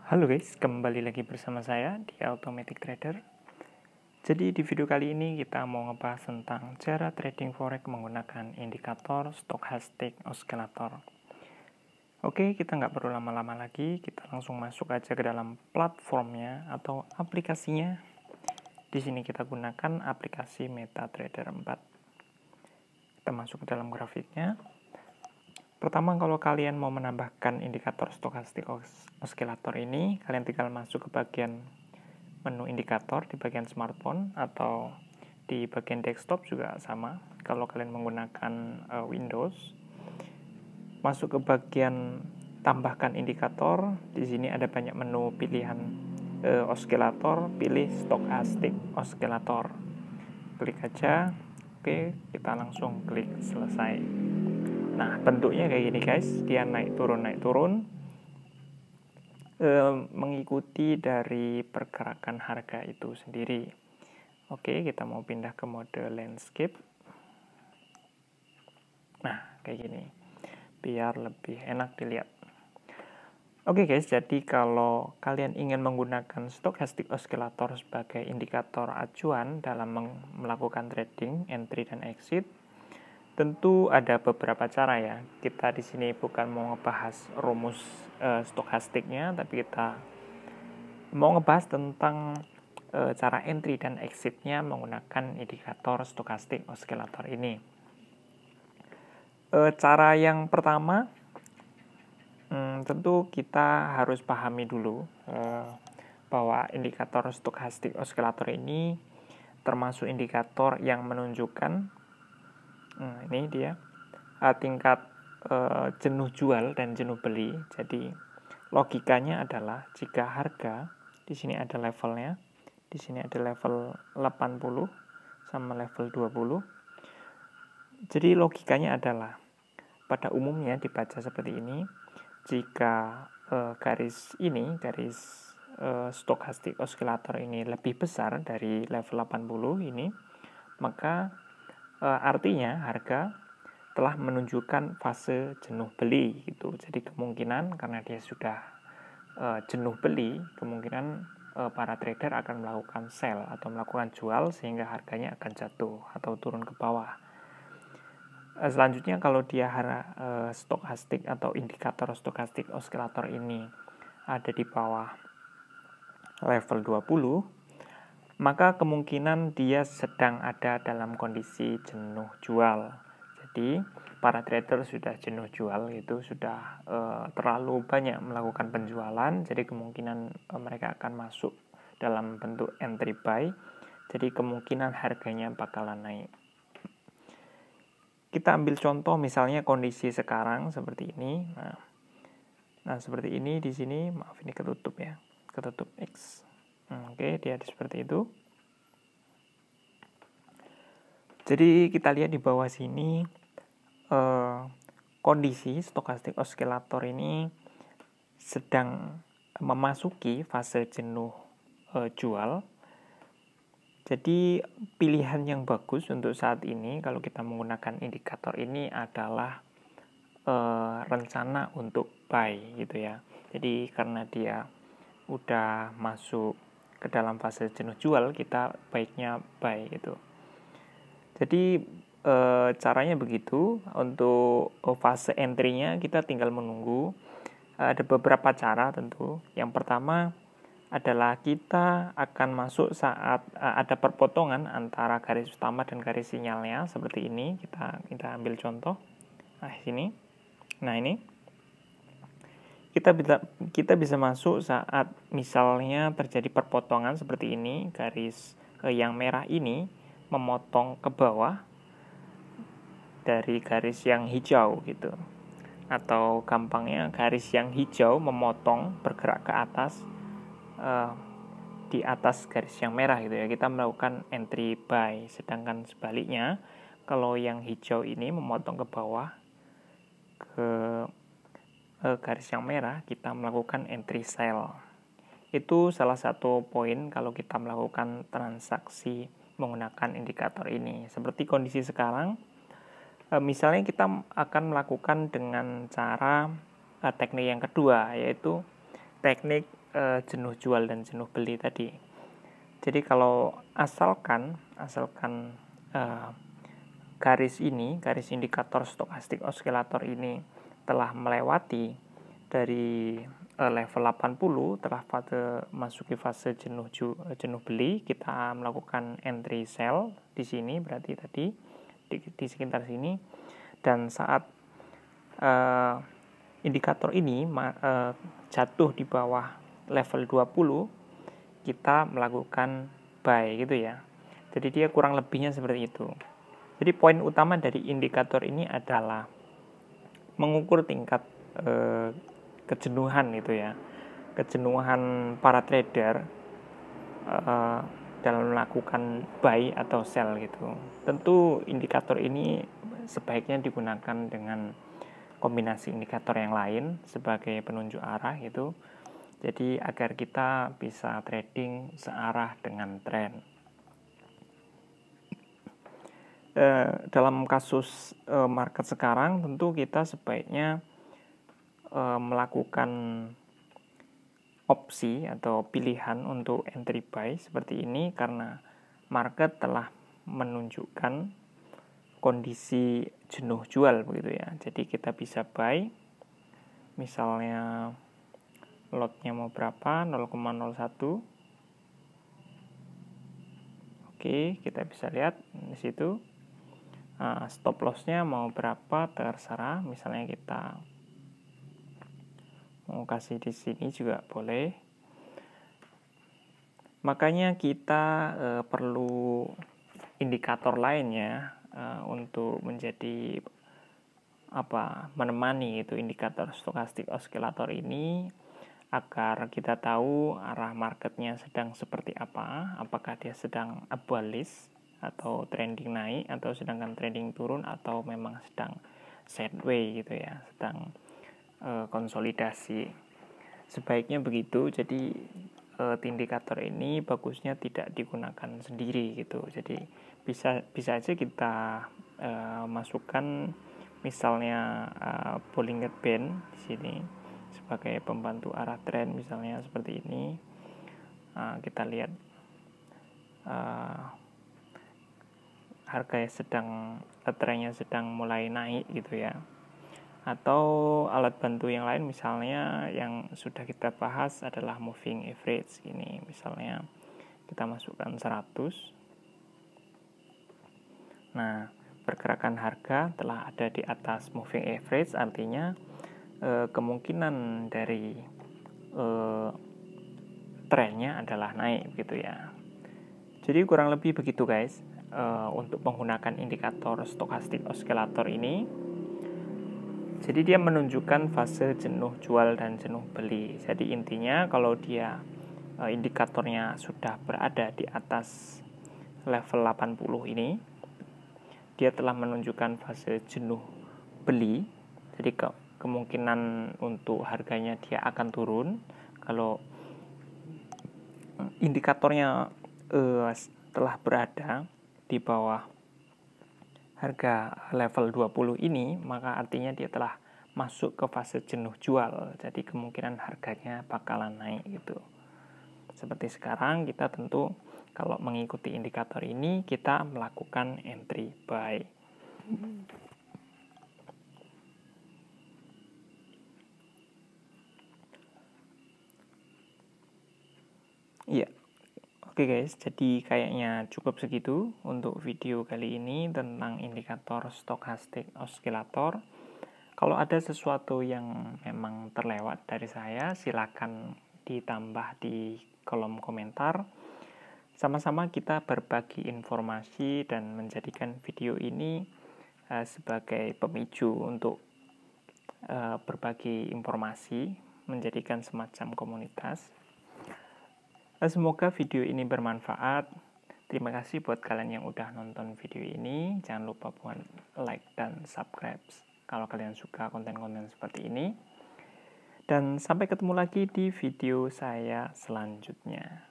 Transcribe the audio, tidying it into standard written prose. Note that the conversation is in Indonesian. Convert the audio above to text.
Halo guys, kembali lagi bersama saya di Automatic Trader. Jadi di video kali ini kita mau ngebahas tentang cara trading forex menggunakan indikator stochastic oscillator. Oke, kita nggak perlu lama-lama lagi, kita langsung masuk aja ke dalam platformnya atau aplikasinya. Di sini kita gunakan aplikasi MetaTrader 4. Kita masuk ke dalam grafiknya. Pertama, kalau kalian mau menambahkan indikator stochastic oscillator ini, kalian tinggal masuk ke bagian menu indikator di bagian smartphone atau di bagian desktop juga sama. Kalau kalian menggunakan Windows, masuk ke bagian tambahkan indikator. Di sini ada banyak menu pilihan oscillator, pilih stochastic oscillator. Klik aja. Oke, kita langsung klik selesai. Nah, bentuknya kayak gini guys, dia naik turun, mengikuti dari pergerakan harga itu sendiri. Oke, kita mau pindah ke mode landscape. Nah, kayak gini, biar lebih enak dilihat. Oke guys, jadi kalau kalian ingin menggunakan stochastic oscillator sebagai indikator acuan dalam melakukan trading, entry dan exit, tentu ada beberapa cara ya. Kita di sini bukan mau ngebahas rumus stokastiknya, tapi kita mau ngebahas tentang cara entry dan exitnya menggunakan indikator stokastik oscillator ini. Cara yang pertama, tentu kita harus pahami dulu bahwa indikator stokastik oscillator ini termasuk indikator yang menunjukkan ini dia tingkat jenuh jual dan jenuh beli. Jadi logikanya adalah jika harga di sini ada levelnya, di sini ada level 80 sama level 20. Jadi logikanya adalah pada umumnya dibaca seperti ini. Jika garis stochastic oscillator ini lebih besar dari level 80 ini, maka artinya harga telah menunjukkan fase jenuh beli gitu. Jadi kemungkinan karena dia sudah jenuh beli, kemungkinan para trader akan melakukan sell atau melakukan jual sehingga harganya akan jatuh atau turun ke bawah. Selanjutnya kalau dia stokastik atau indikator stokastik oscillator ini ada di bawah level 20, maka kemungkinan dia sedang ada dalam kondisi jenuh jual. Jadi para trader sudah jenuh jual, itu sudah terlalu banyak melakukan penjualan, jadi kemungkinan mereka akan masuk dalam bentuk entry buy, jadi kemungkinan harganya bakalan naik. Kita ambil contoh misalnya kondisi sekarang seperti ini. Nah seperti ini di sini, maaf ini ketutup ya, ketutup X. Oke, dia seperti itu. Jadi kita lihat di bawah sini kondisi stokastik oscillator ini sedang memasuki fase jenuh jual. Jadi pilihan yang bagus untuk saat ini kalau kita menggunakan indikator ini adalah rencana untuk buy gitu ya. Jadi karena dia udah masuk ke dalam fase jenuh jual, kita baiknya buy gitu. Jadi caranya begitu. Untuk fase entry-nya kita tinggal menunggu. Ada beberapa cara tentu. Yang pertama adalah kita akan masuk saat ada perpotongan antara garis utama dan garis sinyalnya seperti ini. Kita ambil contoh. Nah, sini. Nah, ini. Kita bisa masuk saat misalnya terjadi perpotongan seperti ini, garis yang merah ini memotong ke bawah dari garis yang hijau gitu, atau gampangnya garis yang hijau memotong bergerak ke atas di atas garis yang merah gitu ya, kita melakukan entry buy. Sedangkan sebaliknya kalau yang hijau ini memotong ke bawah ke garis yang merah, kita melakukan entry sell. Itu salah satu poin kalau kita melakukan transaksi menggunakan indikator ini. Seperti kondisi sekarang, misalnya kita akan melakukan dengan cara teknik yang kedua, yaitu teknik jenuh jual dan jenuh beli tadi. Jadi kalau asalkan garis indikator stokastik oskilator ini telah melewati dari level 80, telah masuki fase jenuh beli, kita melakukan entry sell di sini, berarti tadi di sekitar sini. Dan saat indikator ini jatuh di bawah level 20, kita melakukan buy gitu ya. Jadi dia kurang lebihnya seperti itu. Jadi poin utama dari indikator ini adalah mengukur tingkat kejenuhan gitu ya. Kejenuhan para trader dalam melakukan buy atau sell gitu. Tentu indikator ini sebaiknya digunakan dengan kombinasi indikator yang lain sebagai penunjuk arah gitu. Jadi agar kita bisa trading searah dengan tren. Dalam kasus market sekarang tentu kita sebaiknya melakukan opsi atau pilihan untuk entry buy seperti ini karena market telah menunjukkan kondisi jenuh jual begitu ya. Jadi kita bisa buy, misalnya lotnya mau berapa, 0,01. Oke, kita bisa lihat di situ. Stop lossnya mau berapa terserah, misalnya kita mau kasih di sini juga boleh. Makanya kita perlu indikator lainnya untuk menjadi menemani itu indikator stokastik oskilator ini, agar kita tahu arah marketnya sedang seperti apa, apakah dia sedang bullish atau trending naik, atau sedangkan trending turun, atau memang sedang sideways gitu ya, sedang konsolidasi. Sebaiknya begitu. Jadi indikator ini bagusnya tidak digunakan sendiri gitu. Jadi bisa aja kita masukkan misalnya Bollinger Band di sini sebagai pembantu arah tren, misalnya seperti ini. Kita lihat trennya sedang mulai naik gitu ya. Atau alat bantu yang lain misalnya yang sudah kita bahas adalah moving average ini, misalnya kita masukkan 100. Nah, pergerakan harga telah ada di atas moving average, artinya kemungkinan dari trennya adalah naik gitu ya. Jadi kurang lebih begitu guys, untuk menggunakan indikator stokastik oskilator ini. Jadi dia menunjukkan fase jenuh jual dan jenuh beli. Jadi intinya kalau dia indikatornya sudah berada di atas level 80 ini, dia telah menunjukkan fase jenuh beli. Jadi kemungkinan untuk harganya dia akan turun. Kalau indikatornya telah berada di bawah harga level 20 ini, maka artinya dia telah masuk ke fase jenuh jual. Jadi kemungkinan harganya bakalan naik gitu. Seperti sekarang kita tentu kalau mengikuti indikator ini, kita melakukan entry buy. Iya. Oke guys, jadi kayaknya cukup segitu untuk video kali ini tentang indikator stokastik oskilator. Kalau ada sesuatu yang memang terlewat dari saya, silakan ditambah di kolom komentar. Sama-sama kita berbagi informasi dan menjadikan video ini sebagai pemicu untuk berbagi informasi, menjadikan semacam komunitas. Semoga video ini bermanfaat. Terima kasih buat kalian yang udah nonton video ini. Jangan lupa buat like dan subscribe kalau kalian suka konten-konten seperti ini. Dan sampai ketemu lagi di video saya selanjutnya.